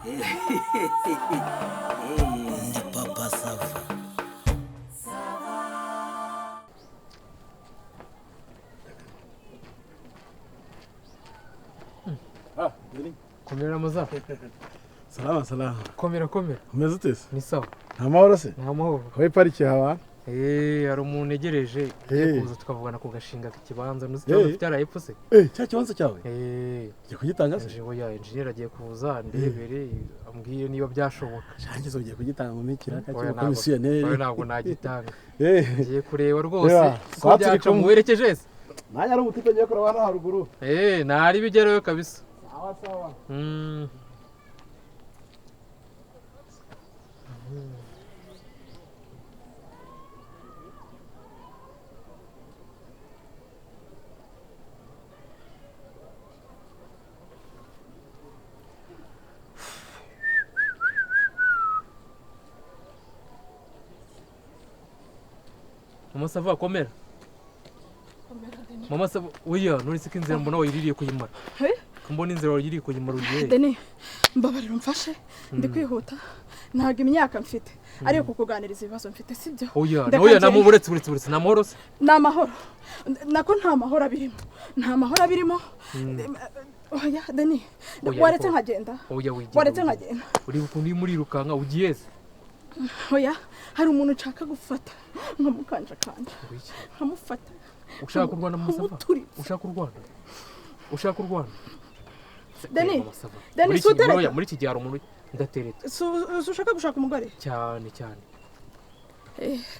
Ndi papa SAVA. Komera muza. Salama salama. Komera. Umeze utese? Ni sawa. Nta mahoro se? Nta mahoro. Hoye pariki hawa? Hari umuntu negereje kuza tukavugana ku gashinga k'ikibanza Hey. n'uzityo cyarayepfo se. Cya kibanza cyawe? Ngiye kugitanga se? Oya engineer agiye kuza ndebere ambwiye niba byashoboka. Cyangize ugiye kugitanga mu mikira Oya, kacyo komisiyoneri. Oya ntabwo nagitanga. Ngiye kureba rwose Yeah. ko byaca muwerekeje se. Nanya ari umutipe ngiye kuraba hano haruguru. Ntari bigereyo kabisa. Sawa. Mama SAVA komera. Mama SAVA oya nuretse ko inzira mbona wayiririye kuyimara. Mbona inzira wayiririye kuyimara ugiye. Deni mbabarira mfashe ndi kwihuta ntago imyaka mfite ariyo kukuganiriza ibibazo mfite sibyo. Oya namuretse namahoro se. Namahoro nako nta mahoro abirimo. Oya Deni waretse nkagenda. Waretse nkagenda. Uri bukundi muri rukanka ugiye se. Oya hari umuntu ushaka gufata nkamukanja nkamufata. Ushaka kurwana mu SAVA? Ushaka kurwana? Deni sutereka muri iki gihe hari umuntu ndatereta. Ushaka gushaka umugore? Cyane.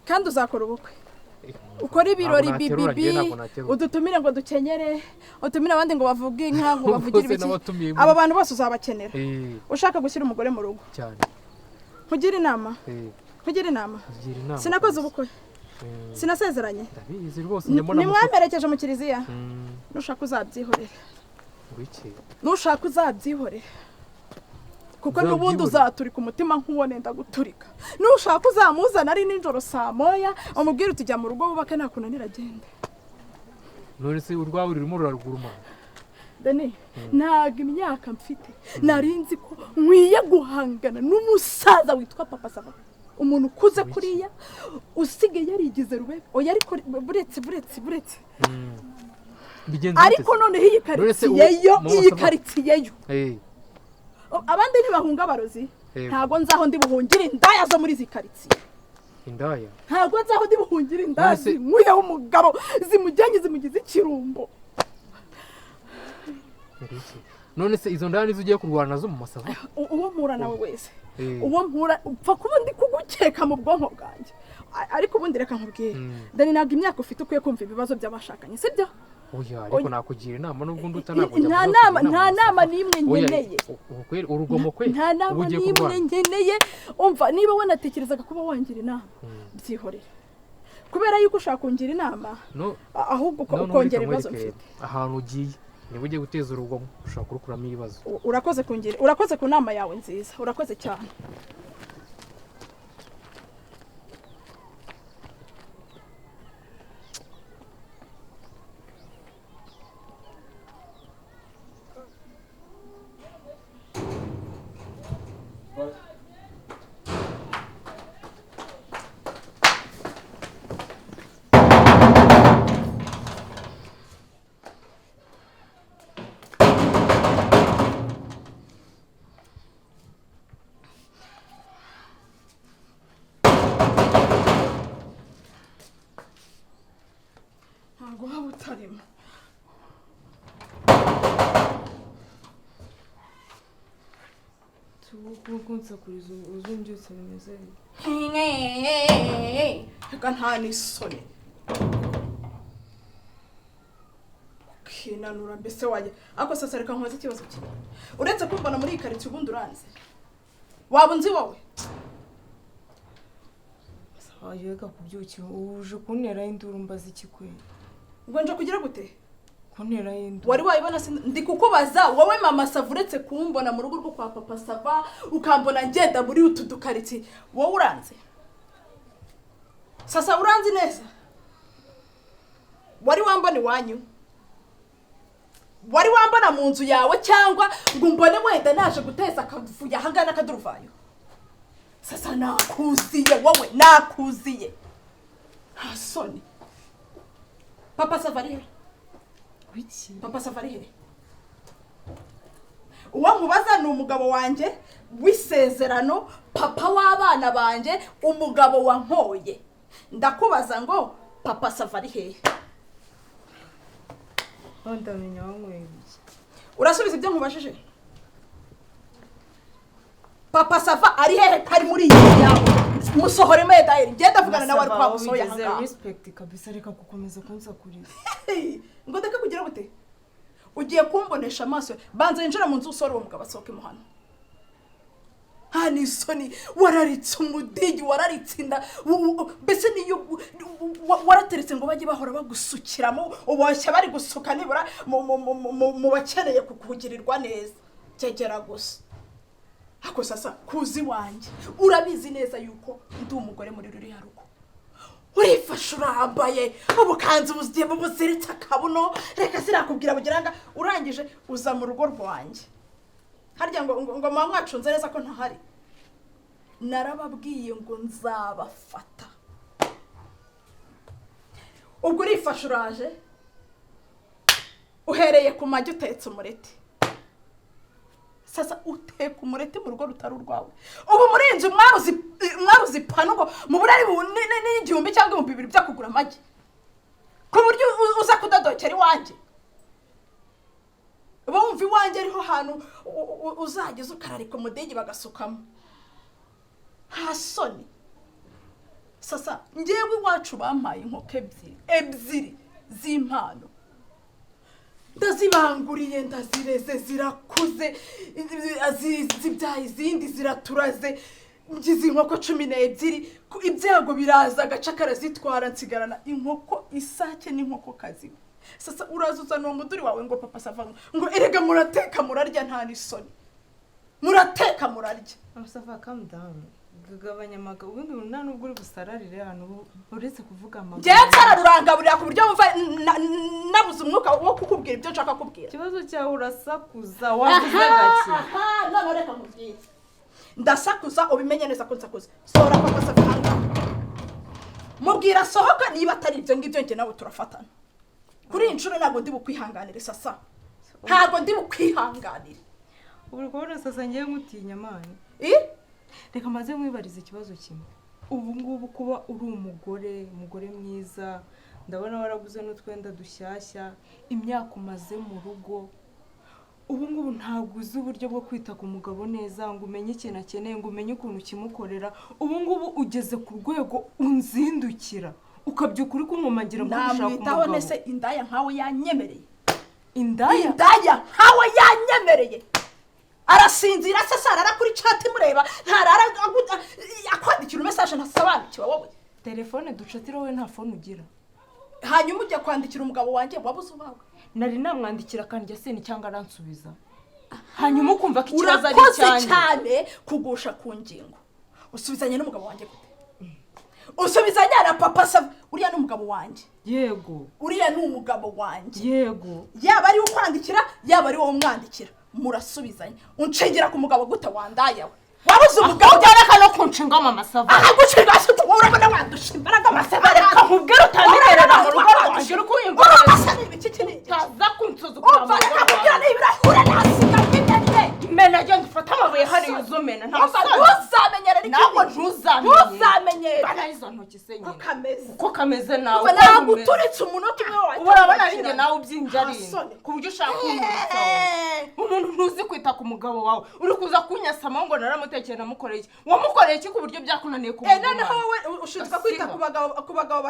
Kandi uzakora ubukwe. Ukora ibirori bibibi udutumire ngo dukenyere utumire abandi ngo bavuge inka ngo bavugire ibiki. Aba bantu bose uzabakenera. Ushaka gushyira umugore mu rugo cyane. Kugira inama. Sinakoze ubukwe. Sinasezeranye. Ndabizi rwose nyamona. Nimwamerekeje mu kiliziya. Nushaka uzabyihorera. Nushaka uzabyihorera. Kuko nubundi uzaturika umutima nk'uwone ndaguturika. Nushaka uzamuzana ari ninjoro saa moya umubwire utujya mu rugo wubake nta kunanira agende. None se urwawe rurimo ruraruguruma. Deni ntago imyaka mfite narinzi ko nkwiye guhangana n'umusaza witwa papa SAVA. Umuntu kuze kuriya usigaye yarigize rube oya ariko buretse. Ariko none iyi karitsiye yo abandi ntibahunga abarozi ntago nzaho ndi buhungire indaya zo muri zikaritsiye. Indaya? Ntago nzaho ndi buhungire indaya nkwiye umugabo zimugenye zimugize ikirumbo. None se izo ndani ugiye kurwana nazo mu SAVA? Uwo mpura nawe wese uwo mpura upfa kuba ndi kugukeka mu bwonko bwanjye ariko ubundi reka nkubwire Dani ntabwo imyaka ufite ukwiye kumva ibibazo by'abashakanye sibyo. Oya ariko nakugira inama nubwo ndutanako nta nama nimwe nkeneye. Urugomo kwe nta nama nimwe nkeneye. Umva niba wanatekerezaga kuba wangira inama byihorere kubera yuko ushaka kungira inama ahubwo ukongera ibibazo mfite. Ahantu ugiye niba ugiye guteza urugomo ushaka kurukuramo ibibazo. Urakoze ku nama yawe nziza. Urakoze cyane. Utarimo tukunze kurizo uzumbyutse bimeze reka nta n'isoni kinanura mbese waje ako sasa reka nkoze ikibazo kimwe uretse kumbona muri ikaritsiye ubundi uranze waba unzi wowe ayega kubyuki uje kuntera induru mbaza ikikwe ngo nje kugira gute kuntera induru wari wayibona ndi kukubaza wowe mama SAVA uretse kumbona mu rugo rwo kwa papa SAVA ukambona ngenda muri utu dukaritsiye wowe uranze sasa uranzi neza wari wambona iwanyu wari wambona mu nzu yawe cyangwa ngo mbone wenda naje guteza akavuya hangana akaduruvayo sasa nakuziye wowe nakuziye hasoni papa Savarihe wiki papa Savarihe uwo nkubaza ni umugabo wanjye w'isezerano papa w'abana banje umugabo wankoye ndakubaza ngo papa Savarihe ndamenya wanyweye iki urasubiza ibyo nkubajije papa Sava ari hehe kari muri iyi yawe musohore medayeri ngenda vugana nawe ari kwa musoya hanga respect kabisa reka gukomeza kunsakurira ngo ndeke kugira gute ugiye kumbonesha amaso banze injira mu nzu usore uwo mugabo asohoke muhano hani soni wararitse umudigi wararitsinda bese niyo warateretse ngo bajye bahora bagusukiramo ubashya bari gusuka nibura mu bakeneye kukugirirwa neza cyegera gusa ako sasa kuzi wanje urabizi neza yuko ndi umugore muri ruri haruko urifasha urambaye ubukanzu buziye buziritse akabuno reka sirakubwira bugiranga urangije uza mu rugo rwanjye harya ngo mama mwacunze neza ko ntahari narababwiye ngo nzabafata ubwo urifasha uraje uhereye ku magi utetse umureti sasa uteka umureti mu rugo rutari urwawe ubu muri inzu mwaruzi panugo mu burari n'igihumbi cyangwa 2000 byo kugura amagi ku buryo uza kudadokera iwanjye bumva iwanjye ariho hantu uzageze ukararika umudege bagasukamo hasoni sasa ngewe iwacu bampaye inkoko ebyiri z'impano ndazibanguriye ndazireze zirakuze zibyaye izindi ziraturaze ngize inkoko 12 ibyago biraza agaca karazitwara nsigarana inkoko isake n'inkoko kazi sasa urazuza no muduri wawe ngo papa Sava ngo erega murateka murarya nta nisoni murateka murarya Sava calm down gagabanya amaga ubundi nta nubwo uri busararire hano uretse kuvuga amaga Jetsara rurangaburira ku buryo wumva nabuze umwuka wo kukubwira ibyo nshaka kubwira kibazo cyawe urasakuza wavuze gake none reka mubwire ndasakuza ubimenye neza ko nsakuza sora papa Sava mubwira sohoka niba atari ibyo ngibyo nge nawe turafatana kuri inshuro ntabwo ndi bukwihanganire sasa ntabwo ndi bukwihanganire uri kubona sasa ngiye ngutinya mani reka maze mwibarize ikibazo kimwe ubu ngubu kuba uri umugore mwiza ndabona waraguze n'utwenda dushyashya imyaka umaze mu rugo ubu ngubu ntabwo uzi uburyo bwo kwita ku mugabo neza ngo umenye ikintu akeneye ngo umenye ukuntu kimukorera ubu ngubu ugeze ku rwego unzindukira ukabyuka uri kumwomangira ngo ushaka umugabo namwitaho nese indaya nkawe yanyemereye indaya nkawe yanyemereye arasinzira sasara kuri chat mureba ntarara akwandikira message ntasobanukiwe wowe telefone ducatira wowe nta phone ugira hanyuma ujya kwandikira umugabo wanjye wabuze ubawe nari namwandikira kandi yaseni cyangwa aransubiza hanyuma ukumva ko ikibazo ari urakoze cyane kugusha ku ngingo usubizanye n'umugabo wanjye gute usubizanye na papa Sava uriya n'umugabo wanjye yego uriya n'umugabo wanjye yego yaba ari ukwandikira yaba ari wowe umwandikira murasubizanye uncengera ku mugabo gute wandayawe wabuze umugabo byareka no kunshinga mama Sava agucinga asutu urabona wandushimbaga Sava reka nkubwire utaniterera mu rugo rwanjye uri kuyimvura iki kinini taza kunsuzugura mu rugo rwanjye ibirahura nasiga bimenye mena agenda ufata amabuye hari yuzomena ntuzamenyere ntabwo ntuzamenyere bana izo ntoki se nyine kameze uko kameze nawe ntabwo uturitse umunota umwe wawe urabona ari njye nawe ubyinjarinde ku buryo ushaka kumwita umuntu ntuzi kwita ku mugabo wawe uri kuza kunyasama ngo naramutekera namukoreye iki wamukoreye iki ku buryo byakunaniye kumugura noneho wowe ushinzwe kwita ku bagabo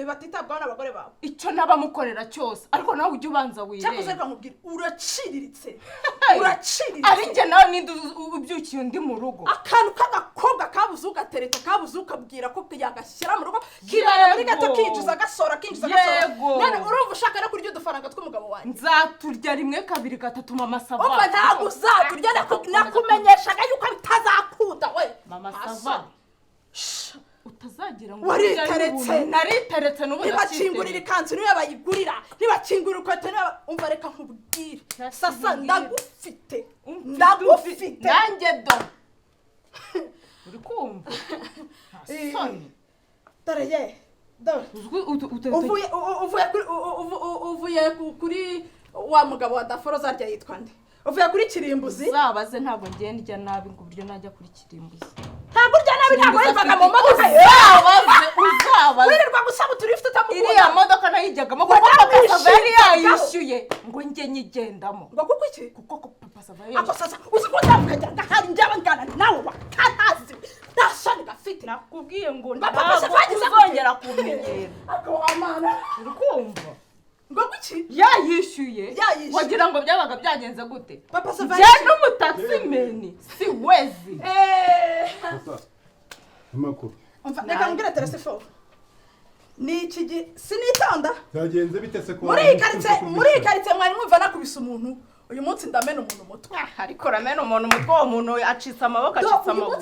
batitabwaho n'abagore bawe icyo nabamukorera cyose ariko nawe ujye ubanza wirebe cyakoze bamubwira uraciriritse ari njye nawe ninde ubyukiye undi mu rugo akantu k'agakobwa kabuze ugatereta kabuze ukabwira ko yagashyira mu rugo kibana muri gato kinjiza gasora none urumva ushaka no kurya udufaranga tw'umugabo wanjye nzaturya 1 2 3 mama Sava umva ntabwo uzaturya nakumenyeshaga yuko bitazakunda we mama Sava utazagira ngo wariteretse nariteretse n'ubu ntibakingurira ikanzu niyo bayigurira ntibakingurira ukweto umva reka nkubwire sasa ndagufite nanjye do uri kumva soni dore ye dore uvuye kuri wa mugabo wa daforoza rya yitwa nde uvuye kuri kirimbuzi uzabaze ntabwo ngenda nabi ngo uburyo najya kuri kirimbuzi ntabwo urya nabi ntabwo wivaga mu modoka uzabaze wirirwa gusaba uturifite utamukunda iriya modoka nayijyagamo kuko papa Sava yari yayishyuye ngo njye nyigendamo ngo kuko iki kuko papa Sava ako sasa uzi ko ndamukajya ngahari njyaba ngana nawe wakatazi ntasoni gafite nakubwiye ngo papa Sava yagize uzongera kumenyera ako amana uri kumva ngo kuki yayishyuye wagira ngo byabaga byagenze gute papa Sava je n'umutaximeni si wezi amakuru reka mbwira telefone ni iki sinitonda byagenze bite se ko muri karitsiye mwari mwumva nakubise umuntu uyu munsi ndamena umuntu umutwe ariko ramena umuntu umutwe uwo muntu acitse amaboko acitse amaboko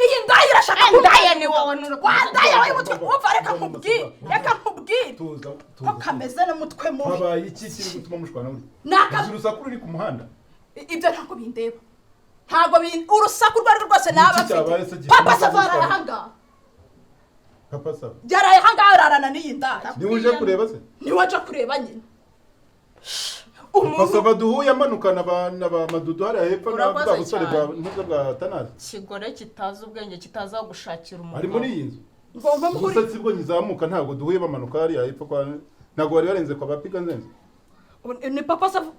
iyi ndaya irashaka ndaya ni wowe ndaya wayo umutwe umva reka nkubwire ko kameze n'umutwe mubi habaye iki kiri gutuma mushwana muri urusaku ruri ku muhanda ibyo ntabwo bindeba ntabwo urusaku rwari rwose naba mfite papa Sava arahangaha papa Sava yaraye hangaha ararana n'iyi ndaya niwe uje kureba se niwe aje kureba nyine papa Sava duhuye amanukana ba madudu hariya hepfo n'abwa busore bwa tanazi kigore kitaza ubwenge kitaza gushakira umuntu ari muri iyi nzu gusa sibwo nyizamuka ntabwo duhuye bamanuka hariya hepfo kwa ntabwo bari barenze kwa bapiga nzenze ni papa Sava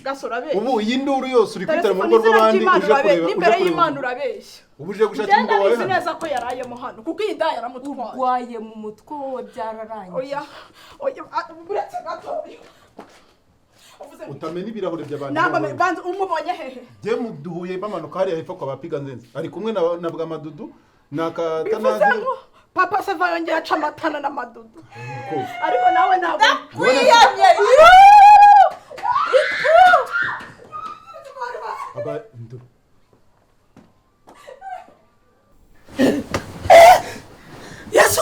gasora be ubu iyi nduru yose uri kwitara mu rugo rw'abandi uje kureba n'imbere y'Imana urabeshya ubu uje gushaka umugabo wawe hano neza ko yarayemo hano kuko iyi ndaya yaramutwaye urwaye mu mutwe wowe byararangiye oya buretse gato utamenya ibirahure by'abandi ntabwo banza umubonye hehe je muduhuye bamanuka hariya hepfo kwa bapiga nzenze ari kumwe na bwa madudu bivuze ngo papa Sava yongera aca amatana n'amadudu ariko nawe ntabwo kwiyamye Yesu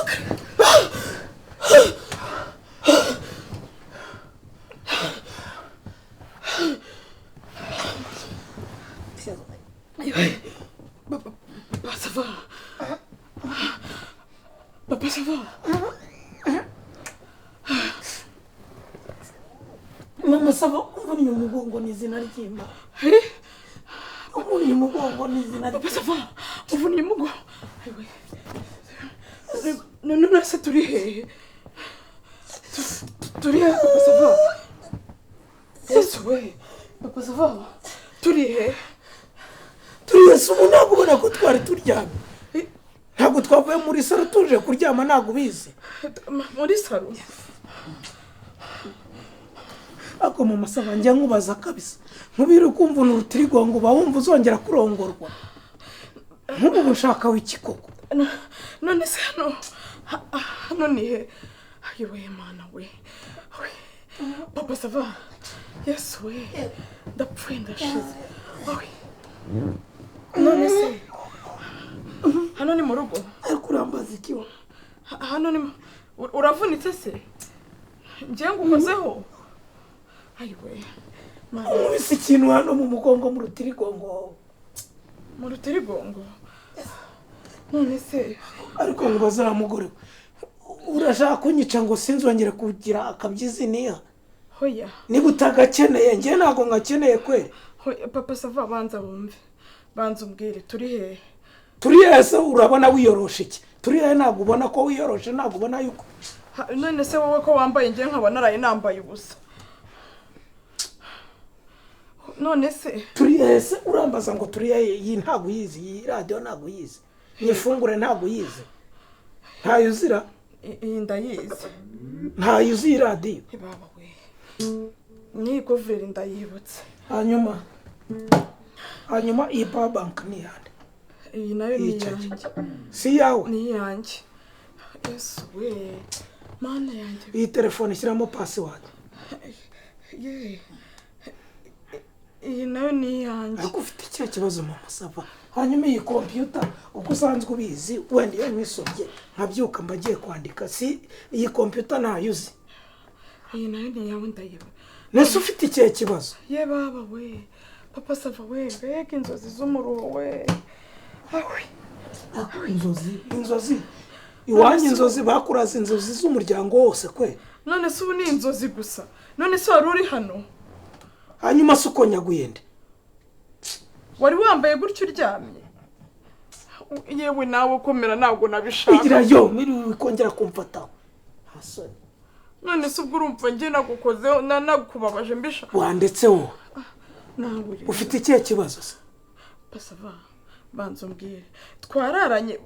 Papa Sava Mama Sava umvunye umugongo n'izina ry'Imana umvunye umugongo n'izina Papa Sava umvunye umugongo none se turi hehe Papa Sava Yesu we Papa Sava turi hehe Yesu ntabwo ubona ko twari turyamye ntabwo twavuye muri saro tuje kuryama ntabwo ubizi muri saro ako Mama Sava njya nkubaza kabisa nkubire kumva urutirigongo bawumva uzongera kurongorwa nk'ubu ushaka w'iki koko none se hano ni he ayiwe Mana we Papa Sava Yesu we ndapfuye ndashize none se hano ni mu rugo ariko urambaza ikiwa hano ni uravunitse se ngiye ngukozeho ayiwe mwese ikintu hano mu mugongo mu rutirigongo none se ariko ngo bazamugore urashaka kunyica ngo sinzongere kugira akabyiziniya hoya niba utagakeneye ngiye ntabwo ngakeneye kwere hoya Papa Sava banza umbwire turi hehe se urabona wiyoroshe iki turi hehe ntabwo ubona ko wiyoroshe ntabwo ubona yuko none se wowe ko wambaye ngiye nkabona araye nambaye ubusa none se turi hehe se urambaza ngo turi hehe iyi ntabwo uyizi iyi radiyo ntabwo uyizi nyifungure ntabwo uyizi ntayo uzira iyi ndayizi ntayo uzi radiyo baba we ni goveri ndayibutse hanyuma iyi power bank ni yande iyi nayo ni yanjye si yawe ni yanjye Yesu we Mana yanjye iyi telefone ishyiramo password iyi nayo ni yanjye. ariko ufite icyo kibazo mama Sava hanyuma iyi computer uko usanzwe ubizi wenda iyo mwisobye nkabyuka mbagiye kwandika si iyi computer ntayuzi. Iyi nayo ni yawe ndayiba. Nese ufite icyo kibazo? Ye baba we papa Sava we mbega inzozi z'umuruho we. Inzozi iwanyu inzozi bakuraza inzozi z'umuryango wose kwe. None se ubu ni inzozi gusa. None se wari uri hano hanyuma se uko nyaguyende wari wambaye gutyo uryamye? Yewe nawe ukomera ntabwo nabishaka. igira yo miri kongera kumfataho hasoni. None se ubwo urumva njye nagukozeho nakubabaje mbisha wandetse wo nawe ufite icyo kibazo se? Basava banzo mbwire twararanye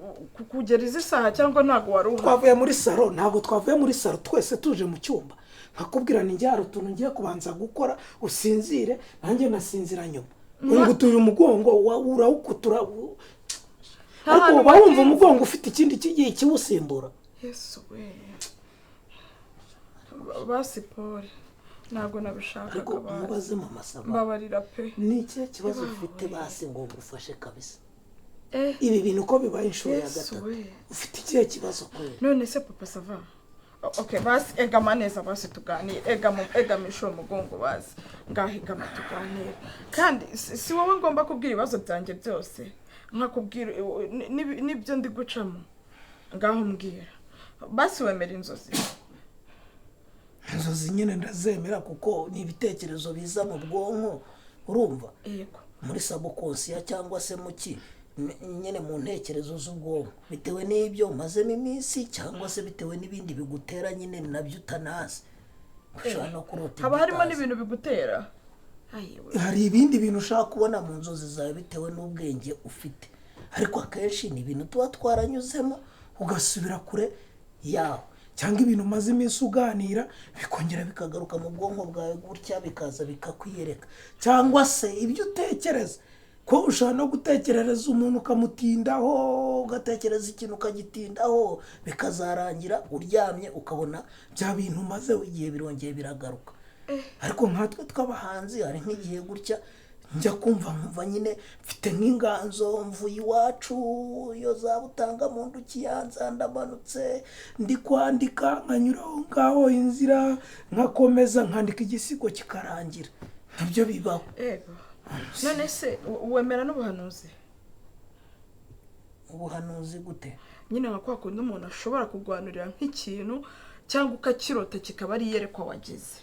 kugera izi saha cyangwa ntago wari uha? Twavuye muri salo ntabwo twavuye muri salo twese tuje mu cyumba nkakubwira ni njye harutuntu ngiye kubanza gukora usinzire nanjye nasinzira nyuma ungutuye umugongo urawukutura ariko bawumva umugongo ufite ikindi kigiye kiwusimbura. Yesu we basi pole ntabwo nabishaka. ariko mubaze mama Sava mbabarira pe. ni iki kibazo ufite basi ngo ngufashe kabisa? Ibi bintu uko bibaye inshuro ya gatatu ufite ikihe kibazo kwe? None se papa Sava okay basi egama neza basi tuganire egama isho mugongo basi ngahigama tuganire kandi si wowe ngomba kubwira ibibazo byanjye byose nkakubwira nibyo ndi gucamo ngaho mbwira basi wemera inzozi. Inzozi nyine ndazemera kuko ni ibitekerezo biza mu bwonko urumva yego muri subconscious cyangwa se muki nyine mu ntekerezo z'ubwonko bitewe n'ibyo mazemo iminsi cyangwa se bitewe n'ibindi bigutera nyine nabyo utanazi ushaka no kurota. haba harimo n'ibintu bigutera? hari ibindi bintu ushaka kubona mu nzozi zawe bitewe n'ubwenge ufite ariko akenshi ni ibintu tuba twaranyuzemo ugasubira kure yawe cyangwa ibintu maze iminsi uganira bikongera bikagaruka mu bwonko bwawe gutya bikaza bikakwiyereka cyangwa se ibyo utekereza ko ushaka no gutekerereza umuntu ukamutindaho ugatekereza ikintu ukagitindaho bikazarangira uryamye ukabona bya bintu maze igihe birongeye biragaruka. ariko nkatwe tw'abahanzi hari nk'igihe gutya njya kumva nyine mfite nk'inganzo mvuye iwacu iyo zabutanga mu nduki yanza ndamanutse ndi kwandika nkanyuraho ngaho inzira nkakomeza nkandika igisigo kikarangira nabyo bibaho. None se wemera n'ubuhanuzi? Ubuhanuzi gute? Nyine nka kwa kundi umuntu ashobora kugwanurira nk'ikintu cyangwa ukakirota kikaba ari yerekwa wagize.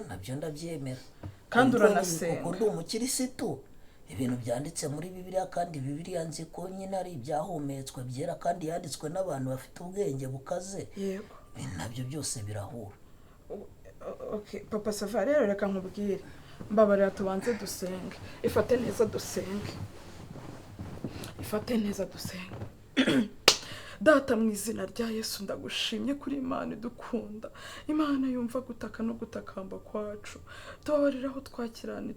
Nabyo ndabyemera kandi uranasenga kuko ndi umukirisitu. Ibintu byanditse muri Bibiliya kandi Bibiliya nzi ko nyine ari ibyahumetswe byera kandi yanditswe n'abantu bafite ubwenge bukaze. Yego nabyo byose birahura. Okay papa Sava rero reka nkubwire mbabarira tubanze dusenge. Ifate neza dusenge. Data mu izina rya Yesu ndagushimye kuri Imana idukunda, Imana yumva gutaka no gutakamba kwacu. Tubabariraho twakirane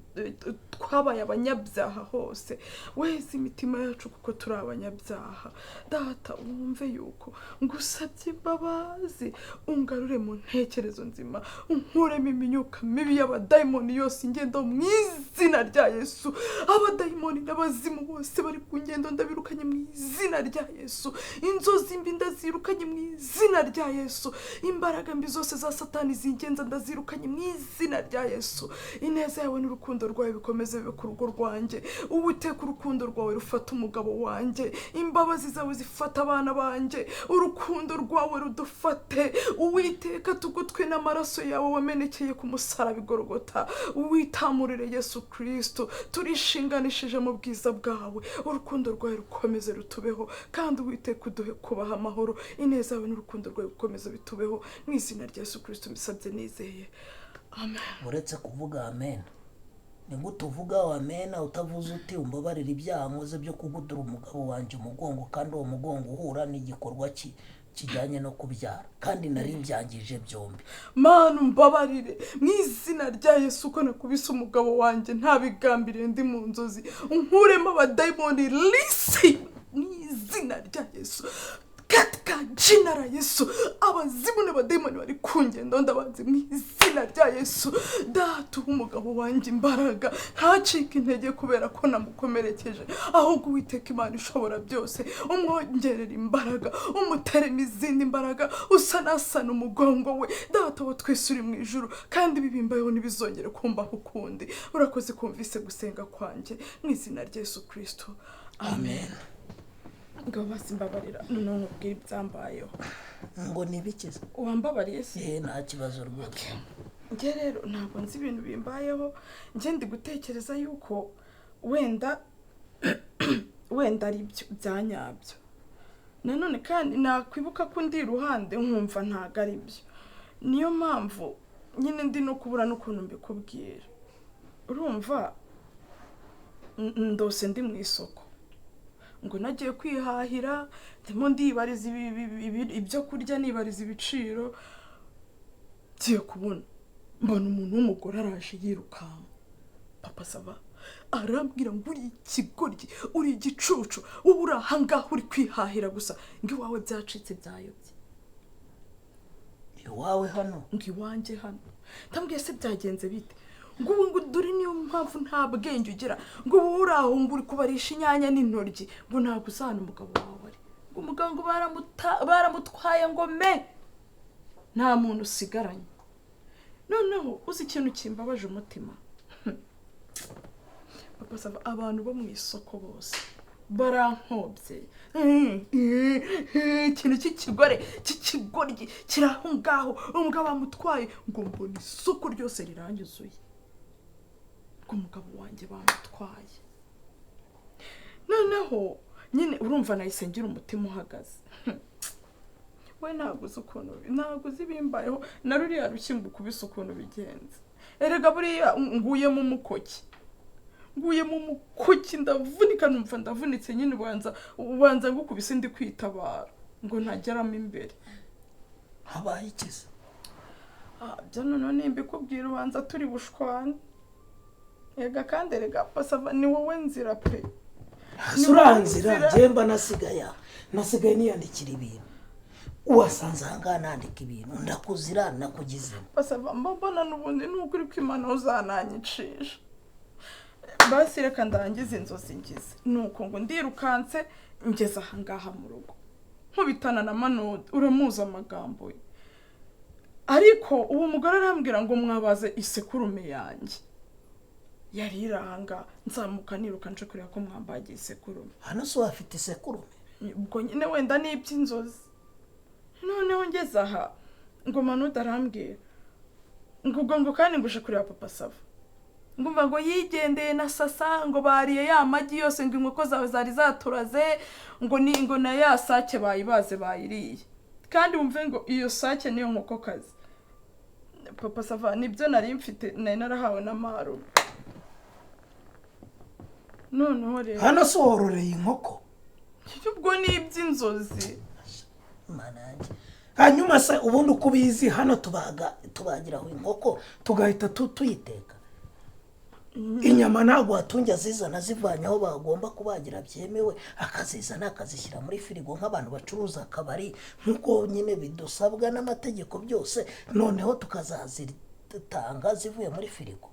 twabaye abanyabyaha hose, weze imitima yacu kuko turi abanyabyaha. Data wumve yuko ngusabye imbabazi, ungarure mu ntekerezo nzima, unkuremo imyuka mibi y'abadayimoni yose ingendo mu izina rya Yesu. Abadayimoni n'abazimu bose bari ku ngendo ndabirukanye mu izina rya Yesu. Inzozi mbi ndazirukanye mu izina rya Yesu. Imbaraga mbi zose za Satani zingenza ndazirukanye mu izina rya Yesu. Ineza yawe n'urukundo rwawe bikomeze bibe ku rugo rwanjye. Uwiteka urukundo rwawe rufata umugabo wanjye, imbabazi zawe zifata abana banjye, urukundo rwawe rudufate. Uwiteka tugutwe n'amaraso yawe wamenekeye ku musaraba Igorogota. Uwitamurire Yesu Kristo, turishinganishije mu bwiza bwawe. Urukundo rwawe rukomeze rutubeho kandi Uwiteka uduhe kubaha amahoro. Ineza yawe n'urukundo rwawe bikomeze bitubeho mu izina rya Yesu Kristo mbisabye nizeye. Amen. Uretse kuvuga amen, ningo tuvuga amen utavuze uti umbabarira ibyaha nkoze byo kugudura umugabo wanje umugongo kandi uwo mugongo uhura n'igikorwa kijyanye no kubyara kandi nari mbyangije byombi. Mana umbabarire mu izina rya Yesu ko nakubise umugabo wanje ntabigambiriye ndi mu nzozi, unkuremo abadayimoni lisi mu izina rya Yesu katika jina la Yesu abazimu n'abadayimoni bari kungenda ndabanze mu izina rya Yesu data umugabo wanjye imbaraga ntacike intege kubera ko namukomerekeje ahubwo Uwiteka Imana ishobora byose umwongerera imbaraga umuterema izindi imbaraga usanasana umugongo we data wo twese uri mu ijuru kandi bibimbayeho ntibizongere kumbaho ukundi urakoze kumvise gusenga kwanjye mu izina rya Yesu Kristo amen. Ngo basimbabarira none nkubwira ibyambayeho ngo nibikize wambabariye se nta kibazo rwose nge rero ntabwo nzi ibintu bimbayeho nge ndi gutekereza yuko wenda ari byo byanyabyo nanone kandi nakwibuka ko ndi iruhande nkumva ntago ari byo niyo mpamvu nyine ndi no kubura n'ukuntu mbikubwira urumva ndose ndi mu isoko ngo nagiye kwihahira ndimo ndibariza ibyo kurya nibariza ibiciro ngiye kubona mbona umuntu w'umugore araje yirukanka papa sava arambwira ngo uri ikigoryi uri igicucu wowe uri ahangaha uri kwihahira gusa ngo iwawe byacitse byayobye iwawe hano ngo iwanjye hano ndambwiye se byagenze bite ngo dore niyo mpamvu nta bwenge ugira ngo wowe uri aho ngo uri kubarisha inyanya n'intoryi ngo ntabwo uzana umugabo wawe ari ngo umuganga baramutwaye ngo me nta muntu usigaranye noneho uzi ikintu kimbabaje umutima papa sava abantu bo mu isoko bose barankobye ikintu cy'ikigoryi kiri aho ngaho umugabo bamutwaye ngo mbona isoko ryose riranyuzuye ngo umugabo wanjye bamutwaye noneho nyine urumva nahise ngira umutima uhagaze we ntabwo uzi ibimbayeho na ruriya rushyimbo kubisa ukuntu bigenze erega buriya nguye mu mukoki ndavunika numva ndavunitse nyine ubanza ngukubise ndi kwitabara ngo ntageramo imbere habaye ikiza byo none mbikubwira ubanza turi bushwane ega kandi erega pasava ni wowe nzira pe uranzira jemba nasigaye niyandikira ibintu uwasanze ahangaha nandika ibintu ndakuzira nakugizemo pasava mbona n'ubundi n'ukuri ko Imana uzananyicisha basi reka ndangize inzozi ngize nuko ngo ndirukanse ngeze ahangaha mu rugo nkubitana na Manode uramuza amagambo ye ariko uwo mugore arambwira ngo mwabaze isekurume yanjye yari iranga nzamuka niruka nje kureba ko mwambagiye isekurume hano so afite isekurume ubwo nyine wenda ni iby'inzozi noneho ngeze aha ngo Manode arambwira ngo kandi nguje kureba papa sava ngumva ngo yigendeye na sasa ngo bariye ya magi yose ngo inkoko zawe zari zaturaze ngo na ya sake bayibaze bayiriye kandi wumve ngo iyo sake niyo nkoko kazi papa sava nibyo nari mfite nari narahawe na maru noneho rero hano so wororeye inkoko ubwo ni iby'inzozi mananje hanyuma se ubundi ukubizi hano tubagiraho inkoko tugahita tuyiteka inyama ntabwo watunjya zizana zivanye aho bagomba kubagira byemewe akazizana akazishyira muri firigo nk'abantu bacuruza akabari nk'uko nyine bidusabwa n'amategeko byose noneho tukazazitanga zivuye muri firigo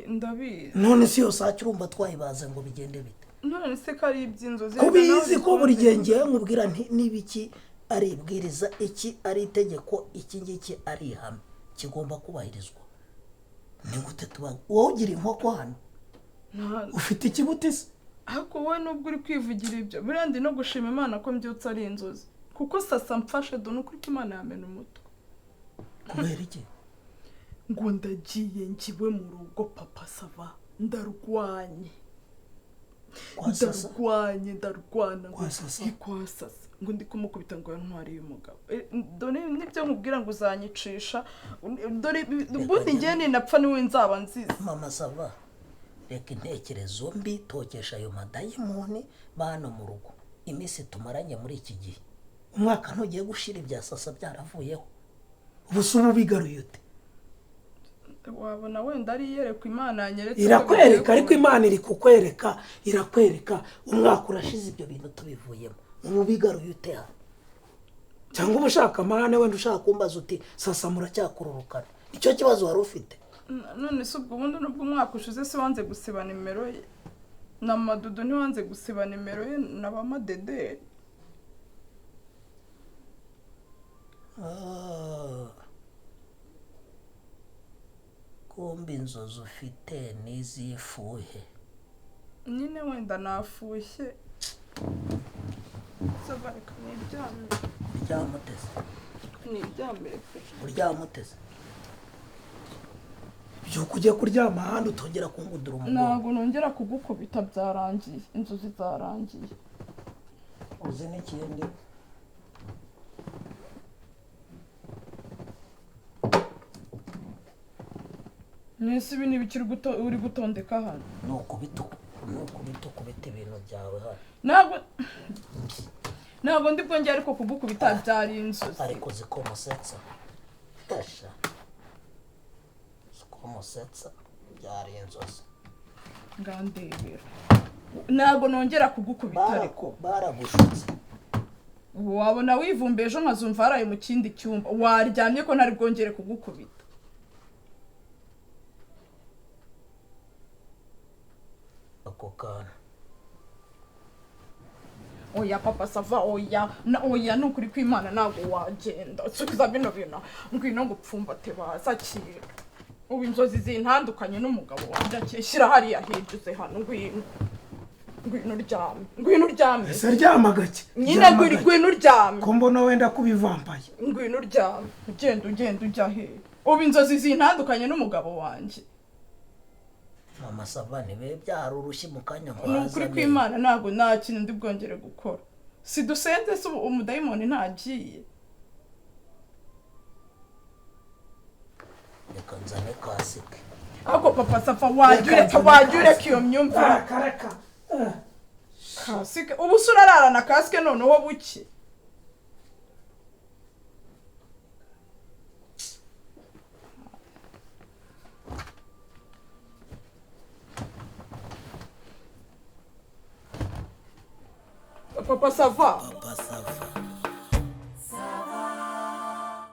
ndabizi none si yose urumva twayibaze ngo bigende bite none se ko ari iby'inzozi kubizi ko buri gihe ngiye nkubwira n'ibiki ari ibwiriza iki ari itegeko iki ngiki ari ihame kigomba kubahirizwa ni gute tuba wowe ugira inkoko hano ufite ikibutisi ariko wowe nubwo uri kwivugira ibyo birandi no gushima Imana ko mbyutse ari inzozi kuko sasa mfashe done uko Imana yamena umutwe kubera iki ngo ndagiye ngiwe mu rugo papa sava ndarwanye ndarwana kwa sasa ngo ndi kumukubita ngo yantwariye umugabo dore nibyo nkubwira ngo uzanyicisha dore ubundi ngiye ninapfa niwe nzaba nziza mama sava reka intekerezo mbi tokesha ayo madayimoni bano mu rugo iminsi tumaranye muri iki gihe umwaka ntugiye gushira ibya sasa byaravuyeho ubusubu bigaruye ute wabona wenda ari yerekwa Imana yanyeretse irakwereka ariko Imana iri kukwereka irakwereka umwaka urashize ibyo bintu tubivuyemo ubu bigaruye ute hano cyangwa uba ushaka amahane wenda ushaka kumbaza uti sasa muracyakururukana nicyo kibazo wari ufite none se ubwo bundi nubwo umwaka ushize se wanze gusiba nimero ye na madudu ntiwanze gusiba nimero ye na ba madederi kumbe inzozi ufite n'izifuhe nyine wenda nafushye sabareka uryamuteze niryamire uryamuteze byuko ujye kuryama ahandi utongera kungudura umugongo ntabwo nongera kugukubita byarangiye inzozi zarangiye uzi n'ikindi nese ibi n'ibiki uri gutondeka hano nukubita ibintu byawe hano ntabwo ndi bwongere ariko kugukubita byari inzozi ariko ziko musetsa tasha ziko musetsa byari inzozi ngandebera ntabwo nongera kugukubita ariko baragushutse wabona wivumbe ejo nkazumva haraye mu kindi cyumba waryamye ko ntari bwongere kugukubita ako kana oya papa sava oya nukuri kw'Imana ntabwo wagenda subiza bino bintu ngwino ngupfumbate bazakira ubu inzozi zintandukanye n'umugabo wanjye akishyira hariya hijuze hano ngwino uryame ese ryama gake nyine ngwino uryame ko mbona wenda kubivambaye ngwino uryame ugenda ujya he ubu inzozi zintandukanye n'umugabo wanjye mama sava nibe byarurushye mu kanya ngo nukuri kw'Imana ntabwo nta kintu ndi bwongere gukora si dusenze se umudayimoni ntagiye reka nzane kasike ako papa safa wajya ureka iyo myumvire karaka kasike ubu se urararana kasike noneho buke papa sava